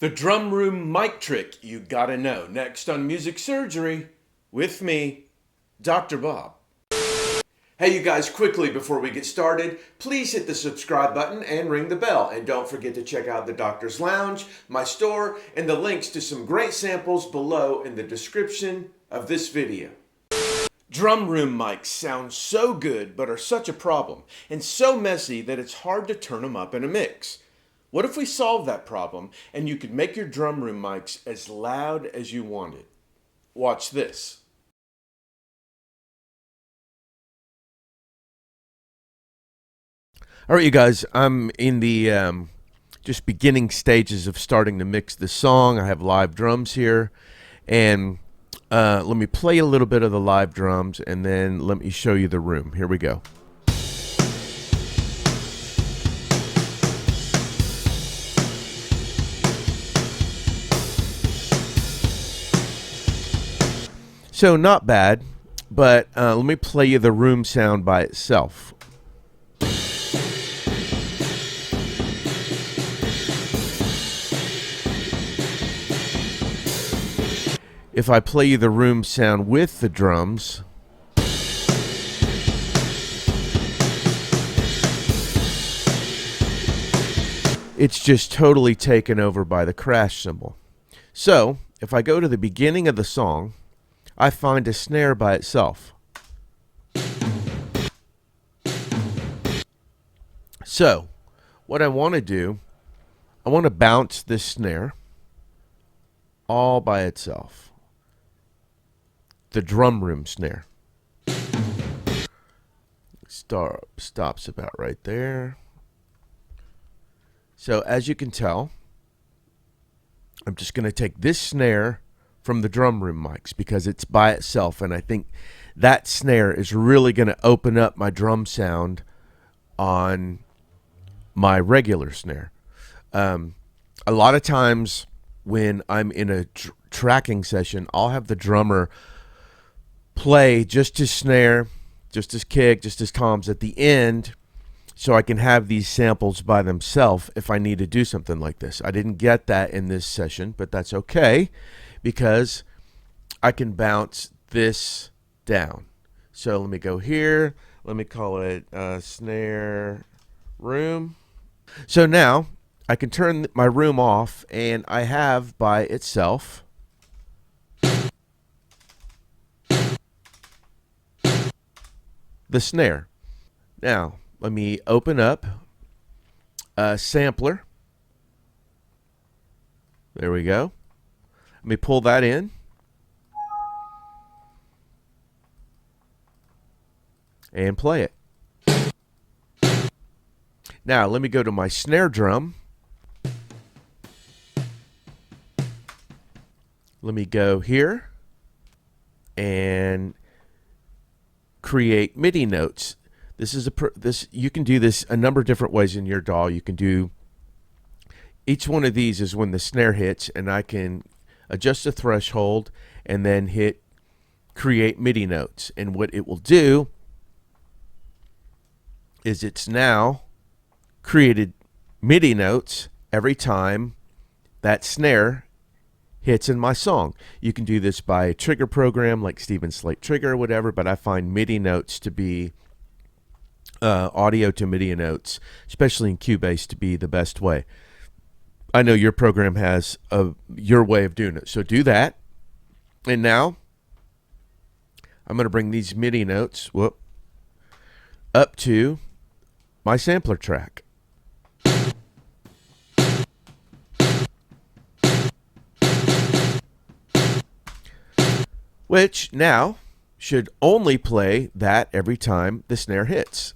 The drum room mic trick you gotta know. Next on Music Surgery, with me, Dr. Bob. Hey you guys, quickly before we get started, please hit the subscribe button and ring the bell. And don't forget to check out the Doctor's Lounge, my store, and the links to some great samples below in the description of this video. Drum room mics sound so good but are such a problem and so messy that it's hard to turn them up in a mix. What if we solved that problem and you could make your drum room mics as loud as you wanted? Watch this. All right, you guys, I'm in the just beginning stages of starting to mix the song. I have live drums here, and let me play a little bit of the live drums, and then let me show you the room. Here we go. So not bad, but let me play you the room sound by itself. If I play you the room sound with the drums, it's just totally taken over by the crash cymbal. So, if I go to the beginning of the song, I find a snare by itself. So, what I want to do, I want to bounce this snare all by itself. The drum room snare. Stops about right there. So as you can tell, I'm just going to take this snare from the drum room mics because it's by itself, and I think that snare is really going to open up my drum sound on my regular snare. A lot of times when I'm in a tracking session, I'll have the drummer play just his snare, just his kick, just his toms at the end, so I can have these samples by themselves if I need to do something like this. I didn't get that in this session, but that's okay because I can bounce this down. So let me go here. Let me call it Snare Room. So now I can turn my room off, and I have by itself the snare. Now, let me open up a sampler. There we go. Let me pull that in. And play it. Now, let me go to my snare drum. Let me go here and create MIDI notes. This is you can do this a number of different ways in your DAW. You can do each one of these is when the snare hits, and I can adjust the threshold and then hit create MIDI notes. And what it will do is it's now created MIDI notes every time that snare hits in my song. You can do this by a trigger program like Steven Slate Trigger or whatever, but I find MIDI notes to be audio to MIDI notes, especially in Cubase, to be the best way. I know your program has your way of doing it, so do that. And now I'm going to bring these MIDI notes up to my sampler track. Which now should only play that every time the snare hits.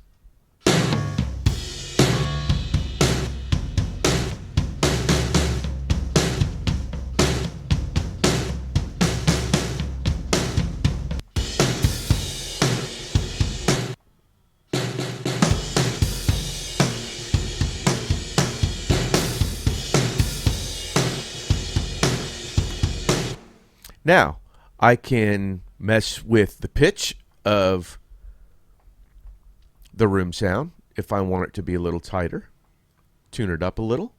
Now, I can mess with the pitch of the room sound if I want it to be a little tighter. Tune it up a little.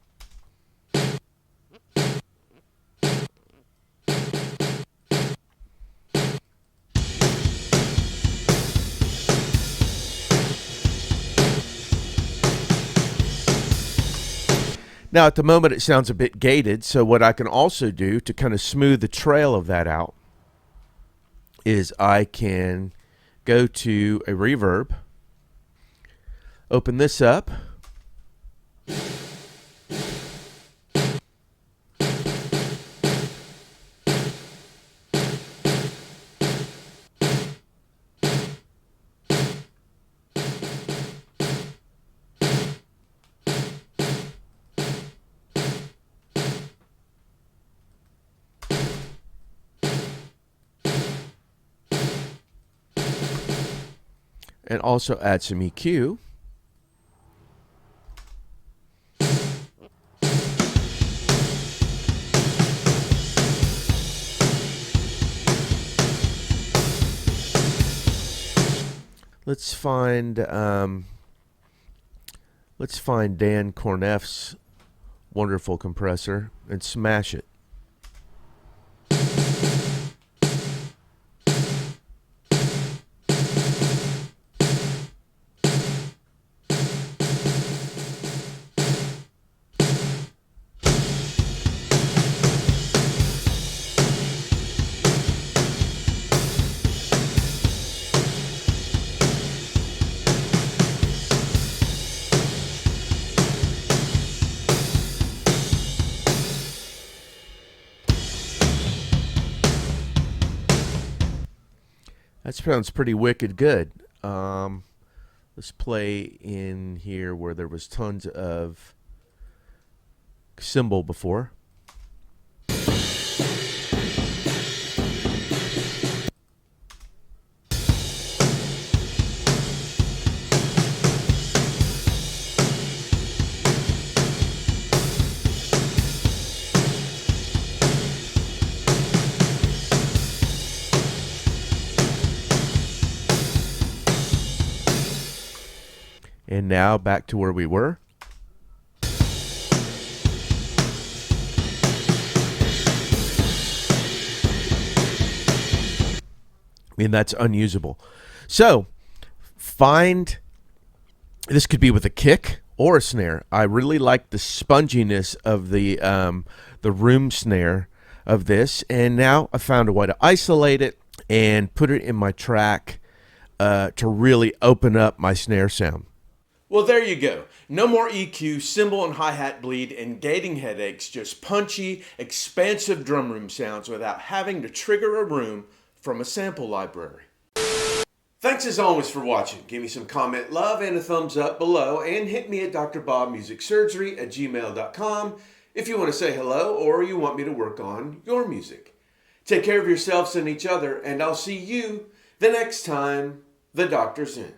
Now at the moment it sounds a bit gated, so what I can also do to kind of smooth the trail of that out is I can go to a reverb, open this up, and also add some EQ. Let's find Dan Corneff's wonderful compressor and smash it. That sounds pretty wicked good. Let's play in here where there was tons of cymbal before. And now back to where we were. I mean, that's unusable. So, this could be with a kick or a snare. I really like the sponginess of the room snare of this. And now I found a way to isolate it and put it in my track to really open up my snare sound. Well, there you go. No more EQ, cymbal and hi-hat bleed, and gating headaches. Just punchy, expansive drum room sounds without having to trigger a room from a sample library. Thanks as always for watching. Give me some comment love and a thumbs up below, and hit me at drbobmusicsurgery@gmail.com if you want to say hello or you want me to work on your music. Take care of yourselves and each other, and I'll see you the next time the doctor's in.